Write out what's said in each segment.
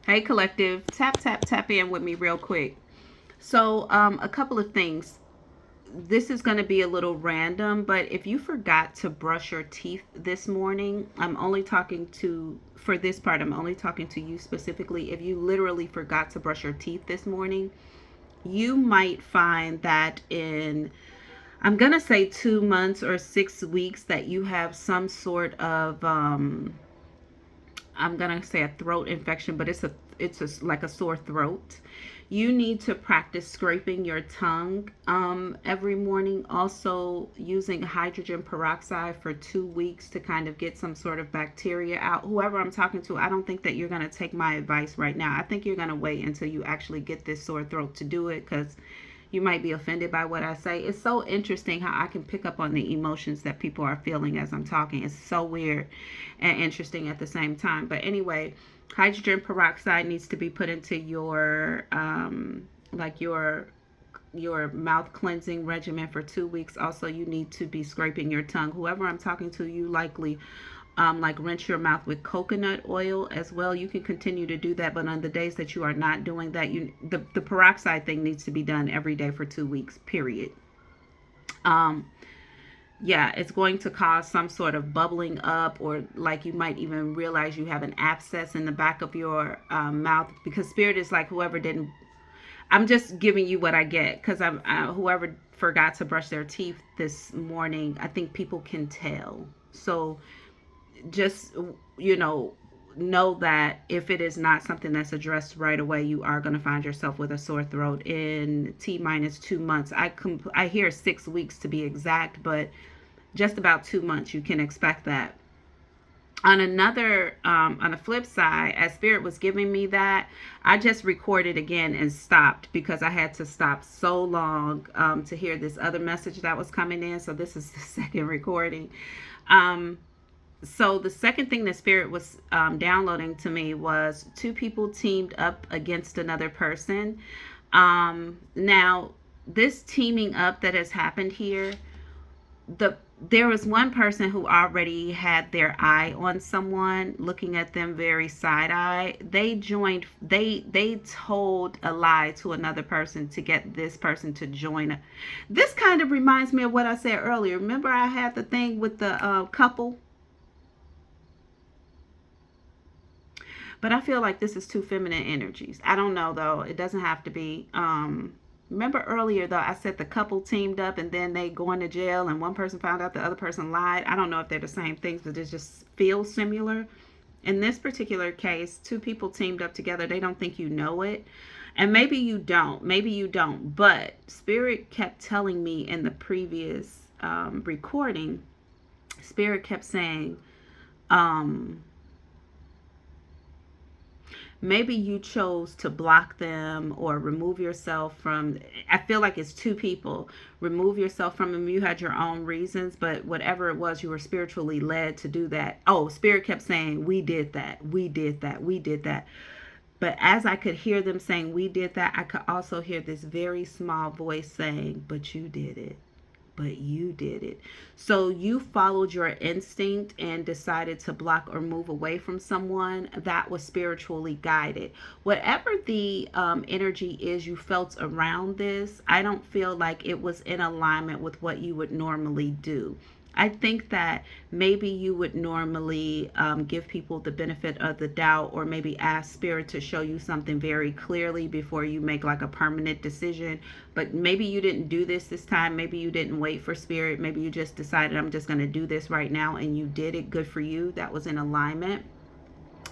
Hey, collective, tap in with me real quick. So, a couple of things. This is going to be a little random, but if you forgot to brush your teeth this morning, I'm only talking to, for this part, I'm only talking to you specifically. If you literally forgot to brush your teeth this morning, you might find that in, I'm going to say 2 months or 6 weeks, that you have some sort of, I'm gonna say a throat infection, but it's like a sore throat. You need to practice scraping your tongue every morning. Also, using hydrogen peroxide for 2 weeks to kind of get some sort of bacteria out. Whoever I'm talking to, I don't think that you're gonna take my advice right now. I think you're gonna wait until you actually get this sore throat to do it, because you might be offended by what I say. It's so interesting how I can pick up on the emotions that people are feeling as I'm talking. It's so weird and interesting at the same time. But anyway, hydrogen peroxide needs to be put into your like your mouth cleansing regimen for 2 weeks. Also, you need to be scraping your tongue. Whoever I'm talking to, you likely like rinse your mouth with coconut oil as well. You can continue to do that, but on the days that you are not doing that, the peroxide thing needs to be done every day for 2 weeks, period. Um, yeah, it's going to cause some sort of bubbling up, or like you might even realize you have an abscess in the back of your mouth, because spirit is like, whoever didn't, I'm just giving you what I get, because whoever forgot to brush their teeth this morning, I think people can tell. So just, you know that if it is not something that's addressed right away, you are going to find yourself with a sore throat in T minus 2 months. I hear 6 weeks to be exact, but just about 2 months you can expect that. On the flip side, as spirit was giving me that, I just recorded again and stopped, because I had to stop so long to hear this other message that was coming in. So this is the second recording. um so the second thing that spirit was downloading to me was two people teamed up against another person. Now, this teaming up that has happened here, there was one person who already had their eye on someone, looking at them very side eye. They told a lie to another person to get this person to join. This kind of reminds me of what I said earlier. Remember, I had the thing with the couple. But I feel like this is two feminine energies. I don't know though. It doesn't have to be. Remember earlier though, I said the couple teamed up and then they going to jail and one person found out the other person lied. I don't know if they're the same things, but it just feels similar. In this particular case, two people teamed up together. They don't think you know it. And maybe you don't. Maybe you don't. But Spirit kept telling me in the previous recording, Spirit kept saying, um, maybe you chose to block them or remove yourself from. I feel like it's two people. Remove yourself from them. You had your own reasons, but whatever it was, you were spiritually led to do that. Oh, spirit kept saying, we did that, we did that, we did that. But as I could hear them saying we did that, I could also hear this very small voice saying, but you did it, but you did it. So you followed your instinct and decided to block or move away from someone that was spiritually guided. Whatever the energy is you felt around this, I don't feel like it was in alignment with what you would normally do. I think that maybe you would normally give people the benefit of the doubt, or maybe ask spirit to show you something very clearly before you make like a permanent decision. But maybe you didn't do this time. Maybe you didn't wait for spirit. Maybe you just decided, I'm just going to do this right now, and you did it. Good for you. That was in alignment.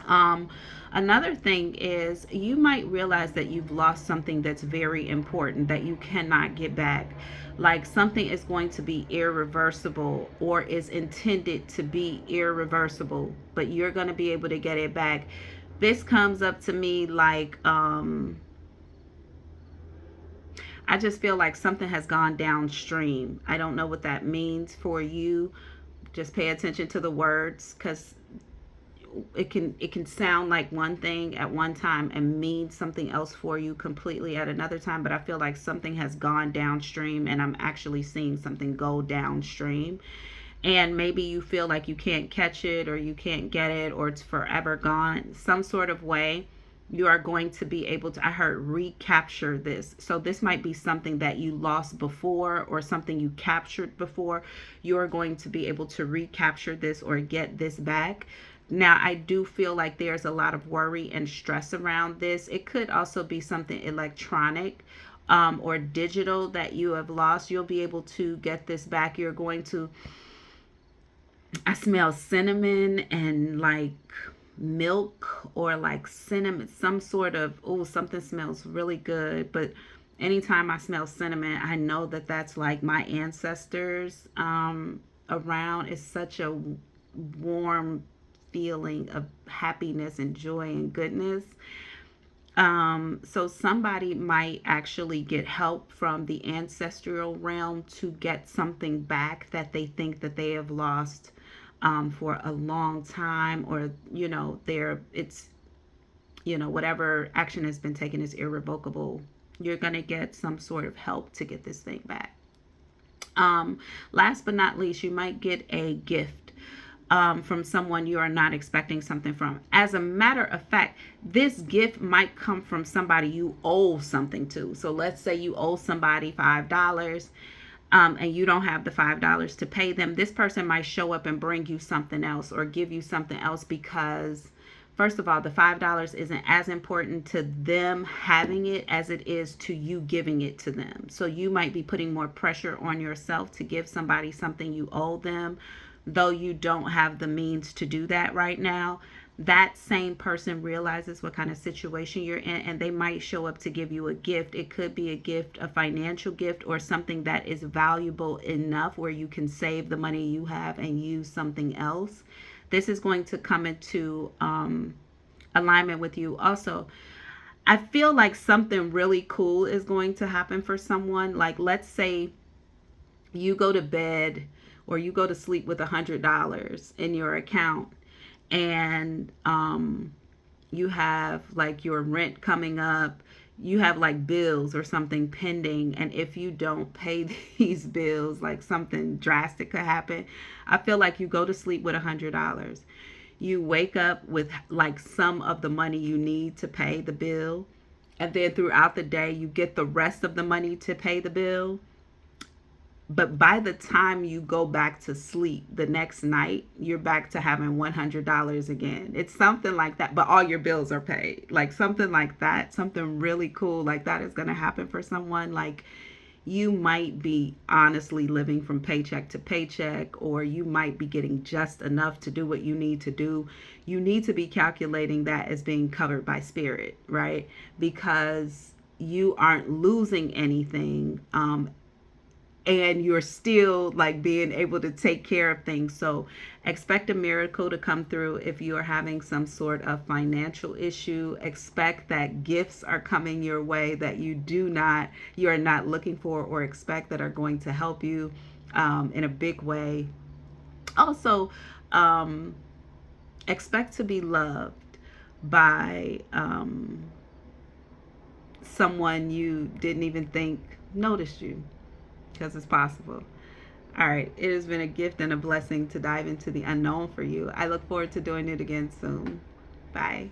Um, Another thing is, you might realize that you've lost something that's very important that you cannot get back. Like something is going to be irreversible, or is intended to be irreversible, but you're going to be able to get it back. This comes up to me like, I just feel like something has gone downstream. I don't know what that means for you. Just pay attention to the words, because it can sound like one thing at one time and mean something else for you completely at another time. But I feel like something has gone downstream, and I'm actually seeing something go downstream. And maybe you feel like you can't catch it, or you can't get it, or it's forever gone some sort of way. You are going to be able to, I heard, recapture this. So this might be something that you lost before or something you captured before. You're going to be able to recapture this or get this back. Now, I do feel like there's a lot of worry and stress around this. It could also be something electronic or digital that you have lost. You'll be able to get this back. You're going to, I smell cinnamon and like milk or like cinnamon, some sort of, oh, something smells really good. But anytime I smell cinnamon, I know that that's like my ancestors around. It's such a warm feeling of happiness and joy and goodness. So somebody might actually get help from the ancestral realm to get something back that they think that they have lost for a long time, or it's whatever action has been taken is irrevocable. You're gonna get some sort of help to get this thing back. Last but not least, you might get a gift from someone you are not expecting something from. As a matter of fact, this gift might come from somebody you owe something to. So let's say you owe somebody $5, and you don't have the $5 to pay them. This person might show up and bring you something else or give you something else because, first of all, the $5 isn't as important to them having it as it is to you giving it to them. So you might be putting more pressure on yourself to give somebody something you owe them, though you don't have the means to do that right now. That same person realizes what kind of situation you're in, and they might show up to give you a gift. It could be a gift, a financial gift, or something that is valuable enough where you can save the money you have and use something else. This is going to come into alignment with you. Also, I feel like something really cool is going to happen for someone. Like, let's say you go to bed or you go to sleep with $100 in your account, and you have like your rent coming up, you have like bills or something pending, and if you don't pay these bills, like something drastic could happen. I feel like you go to sleep with $100, you wake up with like some of the money you need to pay the bill, and then throughout the day you get the rest of the money to pay the bill. But by the time you go back to sleep the next night, you're back to having $100 again. It's something like that, but all your bills are paid. Like something like that, something really cool like that is going to happen for someone. Like, you might be honestly living from paycheck to paycheck, or you might be getting just enough to do what you need to do. You need to be calculating that as being covered by spirit, right? Because you aren't losing anything. And you're still like being able to take care of things. So expect a miracle to come through. If you are having some sort of financial issue, expect that gifts are coming your way that you are not looking for or expect, that are going to help you in a big way. Also, expect to be loved by someone you didn't even think noticed you, because it's possible. All right. It has been a gift and a blessing to dive into the unknown for you. I look forward to doing it again soon. Bye.